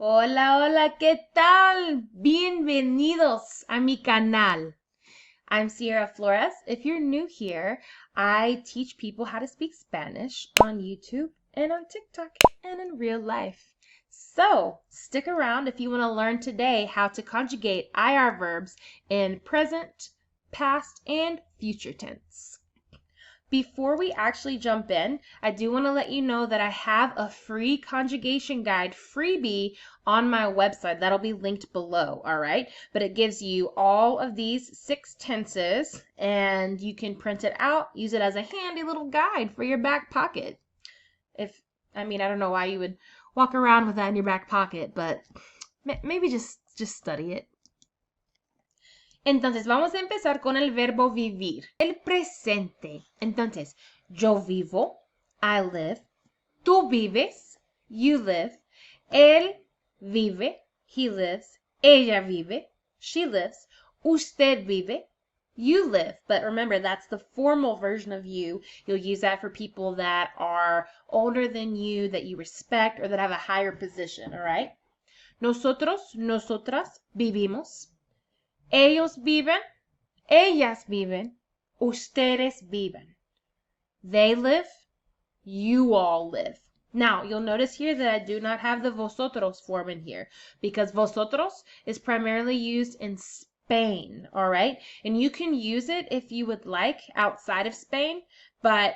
Hola, hola, ¿qué tal? Bienvenidos a mi canal. I'm Sierra Flores. If you're new here, I teach people how to speak Spanish on YouTube and on TikTok and in real life. So stick around if you want to learn today how to conjugate IR verbs in present, past, and future tense. Before we actually jump in, I do want to let you know that I have a free conjugation guide freebie on my website. That'll be linked below, all right? But it gives you all of these 6 tenses, and you can print it out, use it as a handy little guide for your back pocket. I don't know why you would walk around with that in your back pocket, but maybe just study it. Entonces, vamos a empezar con el verbo vivir. El presente. Entonces, yo vivo, I live. Tú vives, you live. Él vive, he lives. Ella vive, she lives. Usted vive, you live. But remember, that's the formal version of you. You'll use that for people that are older than you, that you respect, or that have a higher position, all right? Nosotros, nosotras vivimos. Ellos viven, ellas viven, ustedes viven. They live, you all live. Now, you'll notice here that I do not have the vosotros form in here because vosotros is primarily used in Spain, all right? And you can use it if you would like outside of Spain, but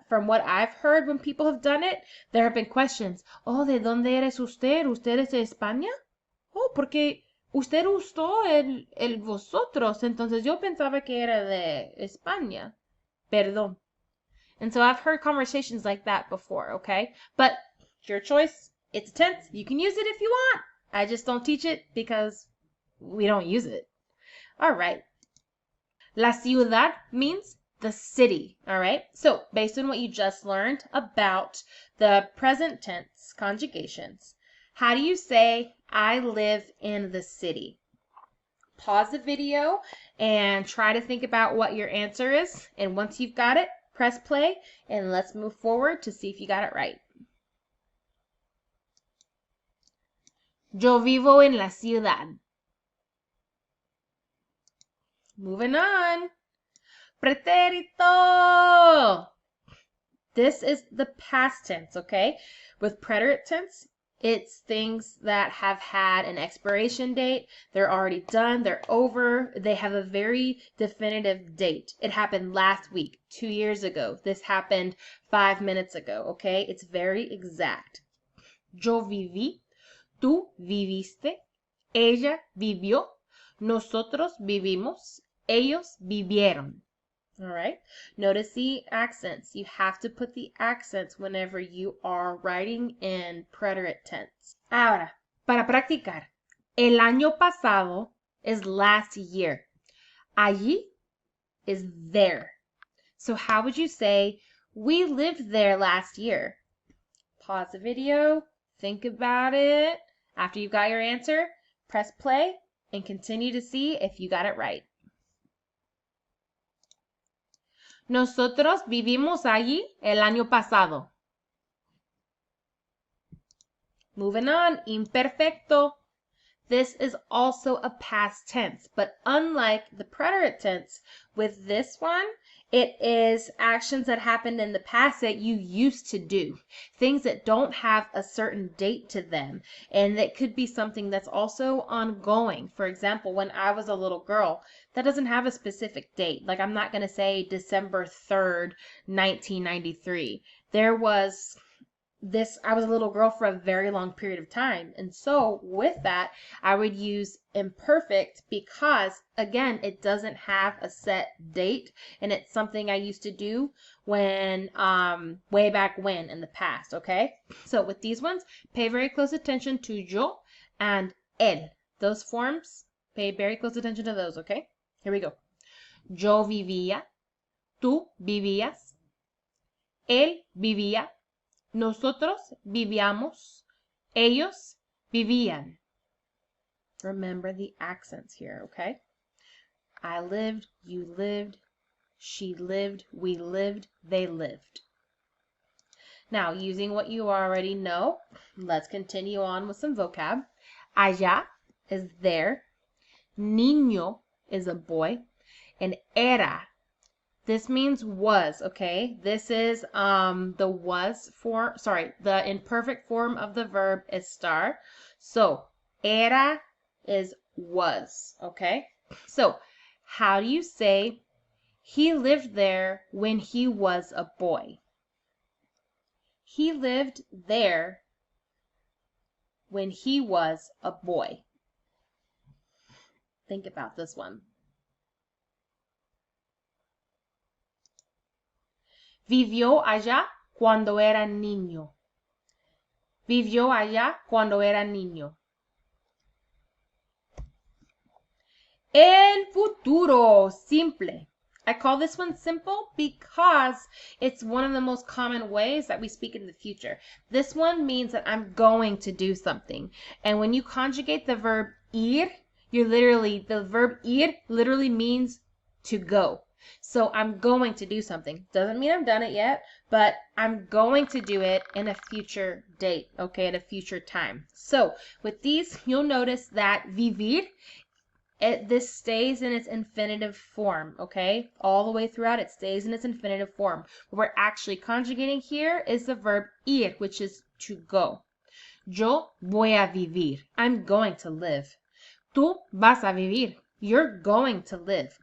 from what I've heard when people have done it, there have been questions. Oh, ¿de dónde eres usted? ¿Usted es de España? Oh, porque usted usó el vosotros, entonces yo pensaba que era de España. Perdón. And so I've heard conversations like that before, okay? But it's your choice. It's a tense. You can use it if you want. I just don't teach it because we don't use it. All right. La ciudad means the city, all right? So based on what you just learned about the present tense conjugations, how do you say I live in the city? Pause the video and try to think about what your answer is. And once you've got it, press play and let's move forward to see if you got it right. Yo vivo en la ciudad. Moving on. Pretérito. This is the past tense, okay? With preterite tense, it's things that have had an expiration date. They're already done. They're over. They have a very definitive date. It happened last week, 2 years ago. This happened 5 minutes ago, okay? It's very exact. Yo viví. Tú viviste. Ella vivió. Nosotros vivimos. Ellos vivieron. All right. Notice the accents. You have to put the accents whenever you are writing in preterite tense. Ahora, para practicar. El año pasado is last year. Allí is there. So how would you say, we lived there last year? Pause the video. Think about it. After you've got your answer, press play and continue to see if you got it right. Nosotros vivimos allí el año pasado. Moving on, imperfecto. This is also a past tense, but unlike the preterite tense, with this one, it is actions that happened in the past that you used to do, things that don't have a certain date to them, and that could be something that's also ongoing. For example, when I was a little girl, that doesn't have a specific date. Like, I'm not going to say December 3rd, 1993. I was a little girl for a very long period of time. And so with that, I would use imperfect because, again, it doesn't have a set date. And it's something I used to do when, way back when in the past, okay? So with these ones, pay very close attention to yo and él. Those forms, pay very close attention to those, okay? Here we go. Yo vivía. Tú vivías. Él vivía. Nosotros vivíamos. Ellos vivían. Remember the accents here, okay? I lived, you lived, she lived, we lived, they lived. Now, using what you already know, let's continue on with some vocab. Allá is there. Niño is a boy. And era, this means was, okay? This is the was form, the imperfect form of the verb estar. So, era is was, okay? So, how do you say he lived there when he was a boy? He lived there when he was a boy. Think about this one. Vivió allá cuando era niño. Vivió allá cuando era niño. El futuro simple. I call this one simple because it's one of the most common ways that we speak in the future. This one means that I'm going to do something. And when you conjugate the verb ir, the verb ir literally means to go. So I'm going to do something. Doesn't mean I've done it yet, but I'm going to do it in a future date, okay, at a future time. So with these, you'll notice that vivir, this stays in its infinitive form, okay? All the way throughout, it stays in its infinitive form. What we're actually conjugating here is the verb ir, which is to go. Yo voy a vivir. I'm going to live. Tú vas a vivir. You're going to live.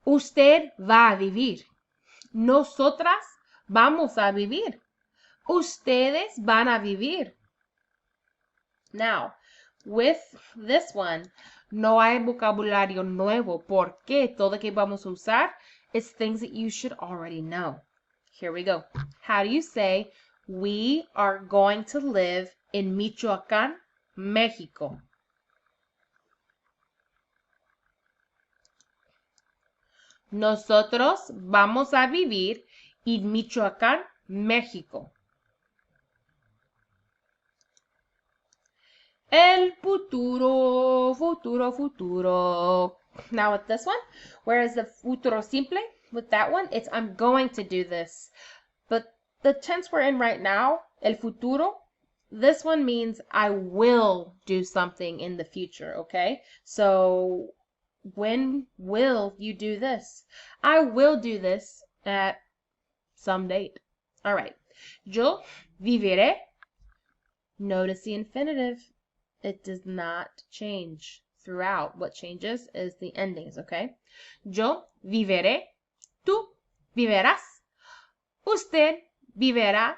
Usted va a vivir. Nosotras vamos a vivir. Ustedes van a vivir. Now, with this one, no hay vocabulario nuevo porque todo que vamos a usar is things that you should already know. Here we go. How do you say, we are going to live in Michoacán, México? Nosotros vamos a vivir en Michoacán, México. El futuro, futuro, futuro. Now with this one, whereas the futuro simple, with that one, it's I'm going to do this. But the tense we're in right now, el futuro, this one means I will do something in the future, okay? So when will you do this? I will do this at some date. All right. Yo viviré. Notice the infinitive. It does not change throughout. What changes is the endings, okay? Yo viviré. Tú vivirás. Usted vivirá.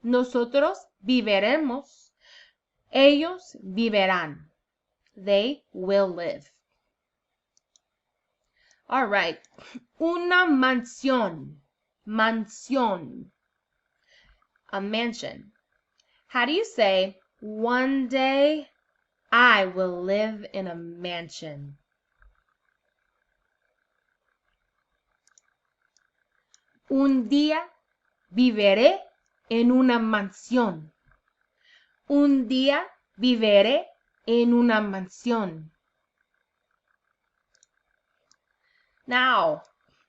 Nosotros viviremos. Ellos vivirán. They will live. All right. Una mansión. Mansión. A mansion. How do you say, one day I will live in a mansion? Un día viviré en una mansión. Un día viviré en una mansión. Now,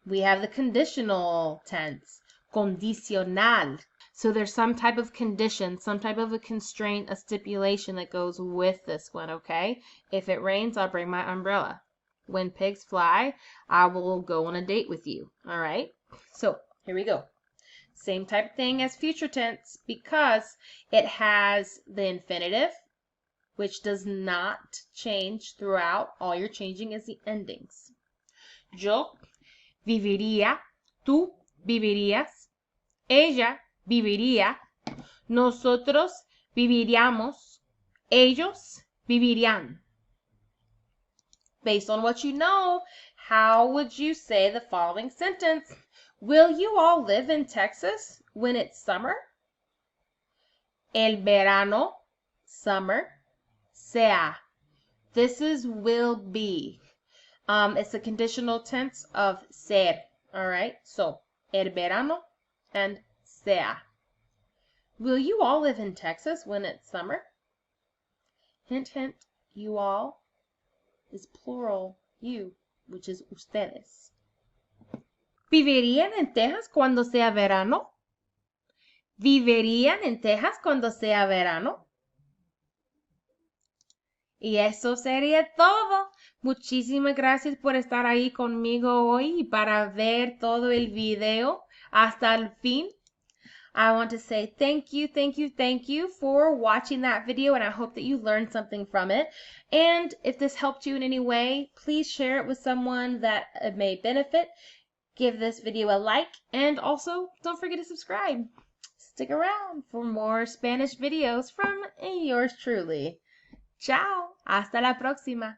we have the conditional tense, condicional. So there's some type of condition, some type of a constraint, a stipulation that goes with this one, okay? If it rains, I'll bring my umbrella. When pigs fly, I will go on a date with you, all right? So here we go. Same type of thing as future tense because it has the infinitive, which does not change throughout. All you're changing is the endings. Yo viviría, tú vivirías, ella viviría, nosotros viviríamos, ellos vivirían. Based on what you know, how would you say the following sentence? Will you all live in Texas when it's summer? El verano, summer, sea. This is will be. It's a conditional tense of ser. All right. So, el verano and sea. Will you all live in Texas when it's summer? Hint, hint. You all is plural you, which is ustedes. ¿Vivirían en Texas cuando sea verano? ¿Vivirían en Texas cuando sea verano? Y eso sería todo. Muchísimas gracias por estar ahí conmigo hoy y para ver todo el video hasta el fin. I want to say thank you, thank you, thank you for watching that video, and I hope that you learned something from it. And if this helped you in any way, please share it with someone that it may benefit. Give this video a like, and also don't forget to subscribe. Stick around for more Spanish videos from yours truly. Chao, hasta la próxima.